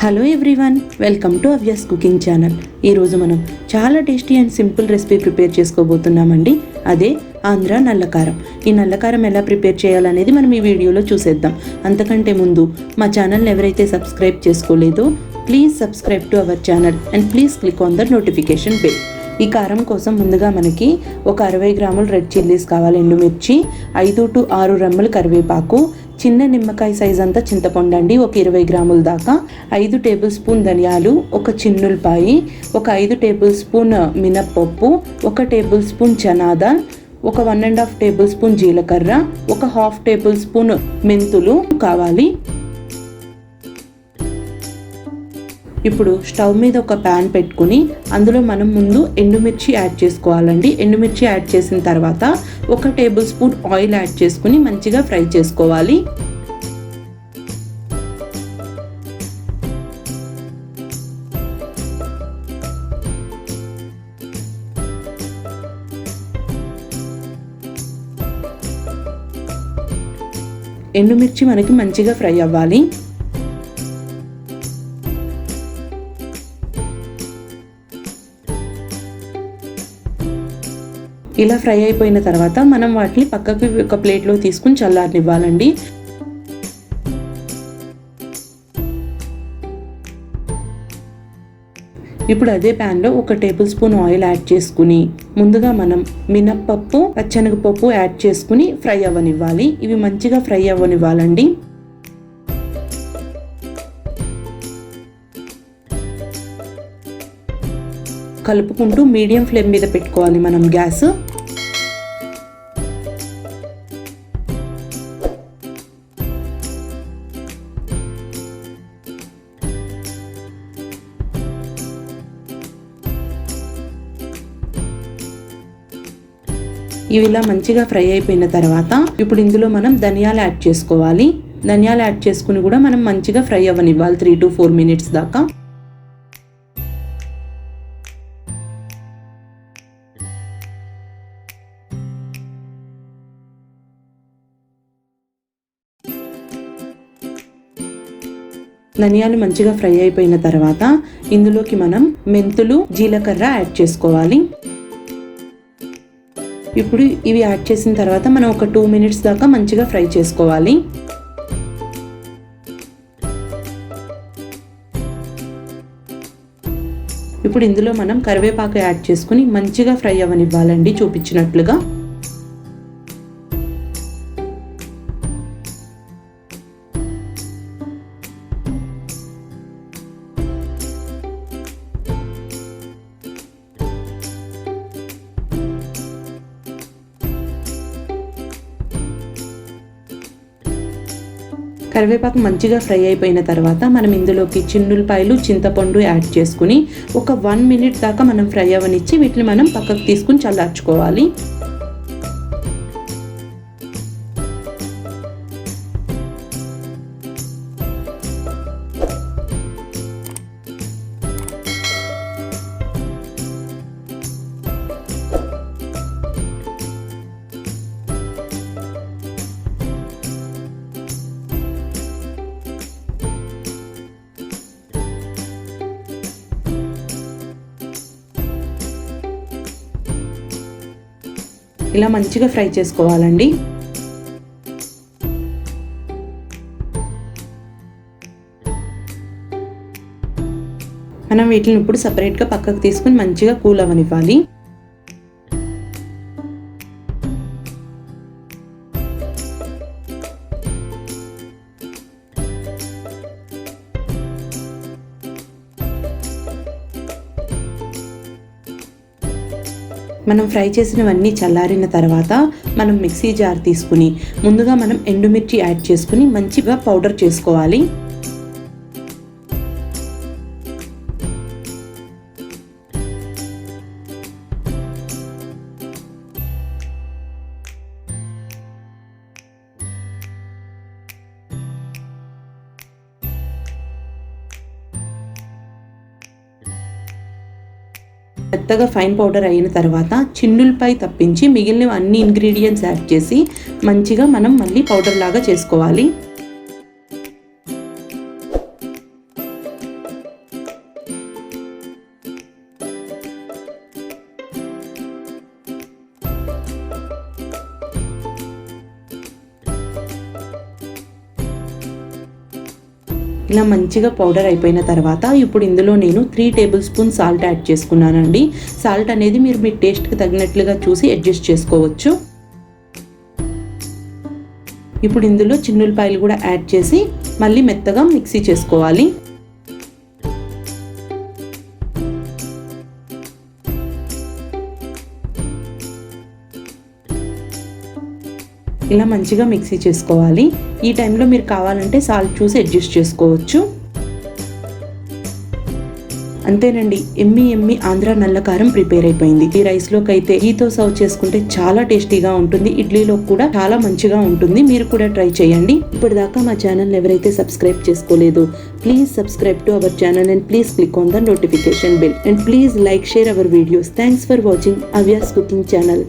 Hello everyone, welcome to Avyas cooking channel. ఈరోజు మనం చాలా tasty and simple recipe prepare చేసుకోబోతున్నామండి. అదే ఆంధ్ర నల్లకారం. ఈ నల్లకారం ఎలా ప్రిపేర్ చేయాలనేది మనం ఈ వీడియోలో చూసేద్దాం. అంతకంటే ముందు మా ఛానల్ని ఎవరైతే సబ్స్క్రైబ్ చేసుకోలేదో please subscribe to our channel and please click on the notification bell. ఈ కారం కోసం ముందుగా మనకి ఒక 60 గ్రాములు రెడ్ చిల్లీస్ కావాలి, ఎండుమిర్చి, 5 to 6 రెమ్మలు కరివేపాకు, చిన్న నిమ్మకాయ సైజ్ అంతా చింతపండు అండి, ఒక 20 గ్రాముల దాకా, 5 టేబుల్ స్పూన్ ధనియాలు, ఒక చిన్నులపాయి, ఒక 5 టేబుల్ స్పూన్ మినప్పప్పు, 1 టేబుల్ స్పూన్ చనాదాల్, ఒక 1.5 టేబుల్ స్పూన్ జీలకర్ర, ఒక 1/2 టేబుల్ స్పూన్ మెంతులు కావాలి. ఇప్పుడు స్టవ్ మీద ఒక ప్యాన్ పెట్టుకుని అందులో మనం ముందు ఎండుమిర్చి యాడ్ చేసుకోవాలండి. ఎండుమిర్చి యాడ్ చేసిన తర్వాత 1 టేబుల్ స్పూన్ ఆయిల్ యాడ్ చేసుకుని మంచిగా ఫ్రై చేసుకోవాలి. ఎండుమిర్చి మనకి మంచిగా ఫ్రై అవ్వాలి. ఇలా ఫ్రై అయిపోయిన తర్వాత మనం వాటిని పక్కకి ఒక ప్లేట్లో తీసుకుని చల్లారనివ్వాలండి. ఇప్పుడు అదే ప్యాన్లో 1 టేబుల్ స్పూన్ ఆయిల్ యాడ్ చేసుకుని ముందుగా మనం మినప్పప్పు, పచ్చెనగపప్పు యాడ్ చేసుకుని ఫ్రై అవ్వనివ్వాలి. ఇవి మంచిగా ఫ్రై అవ్వనివ్వాలండి. కలుపుకుంటూ మీడియం ఫ్లేమ్ మీద పెట్టుకోవాలి మనం గ్యాస్. ఇవి ఇలా మంచిగా ఫ్రై అయిపోయిన తర్వాత ఇప్పుడు ఇందులో మనం ధనియాలు యాడ్ చేసుకోవాలి. ధనియాలు యాడ్ చేసుకుని కూడా మనం మంచిగా ఫ్రై అవ్వనివ్వాలి 3 to 4 మినిట్స్ దాకా. ధనియాలు మంచిగా ఫ్రై అయిపోయిన తర్వాత ఇందులోకి మనం మెంతులు, జీలకర్ర యాడ్ చేసుకోవాలి. ఇప్పుడు ఇవి యాడ్ చేసిన తర్వాత మనం ఒక 2 మినిట్స్ దాకా మంచిగా ఫ్రై చేసుకోవాలి. ఇప్పుడు ఇందులో మనం కరివేపాకు యాడ్ చేసుకుని మంచిగా ఫ్రై అవ్వనివ్వాలండి చూపించినట్లుగా. కరివేపాకు మంచిగా ఫ్రై అయిపోయిన తర్వాత మనం ఇందులోకి చిన్నులపాయలు, చింతపండు యాడ్ చేసుకుని ఒక 1 మినిట్ దాకా మనం ఫ్రై అవ్వనిచ్చి వీటిని మనం పక్కకు తీసుకుని చల్లార్చుకోవాలి. ఇలా మంచిగా ఫ్రై చేసుకోవాలండి. మనం వీటిని ఇప్పుడు సపరేట్గా పక్కకు తీసుకుని మంచిగా కూల్ అవ్వనివ్వాలి. మనం ఫ్రై చేసినవన్నీ చల్లారిన తర్వాత మనం మిక్సీ జార్ తీసుకుని ముందుగా మనం ఎండుమిర్చి యాడ్ చేసుకుని మంచిగా పౌడర్ చేసుకోవాలి. మెత్తగా ఫైన్ పౌడర్ అయిన తర్వాత చిన్నులపై తప్పించి మిగిలిన అన్ని ఇంగ్రీడియంట్స్ యాడ్ చేసి మంచిగా మనం మళ్ళీ పౌడర్ లాగా చేసుకోవాలి. ఇలా మంచిగా పౌడర్ అయిపోయిన తర్వాత ఇప్పుడు ఇందులో నేను 3 టేబుల్ స్పూన్ సాల్ట్ యాడ్ చేసుకున్నానండి. సాల్ట్ అనేది మీరు మీ టేస్ట్కి తగినట్లుగా చూసి అడ్జస్ట్ చేసుకోవచ్చు. ఇప్పుడు ఇందులో చిన్నులపాయలు కూడా యాడ్ చేసి మళ్ళీ మెత్తగా మిక్సీ చేసుకోవాలి. ఇలా మంచిగా మిక్సీ చేసుకోవాలి. ఈ టైంలో మీరు కావాలంటే సాల్ట్ చూసి అడ్జస్ట్ చేసుకోవచ్చు. అంతేనండి, ఎమ్మి ఆంధ్ర నల్ల కారం ప్రిపేర్ అయిపోయింది. ఈ రైస్లోకి అయితే ఘీతో సర్వ్ చేసుకుంటే చాలా టేస్టీగా ఉంటుంది. ఇడ్లీలో కూడా చాలా మంచిగా ఉంటుంది. మీరు కూడా ట్రై చేయండి. ఇప్పటిదాకా మా ఛానల్ ఎవరైతే సబ్స్క్రైబ్ చేసుకోలేదో please subscribe to our channel and please click on the notification bell and please like, share our videos. Thanks for watching Avya's cooking channel.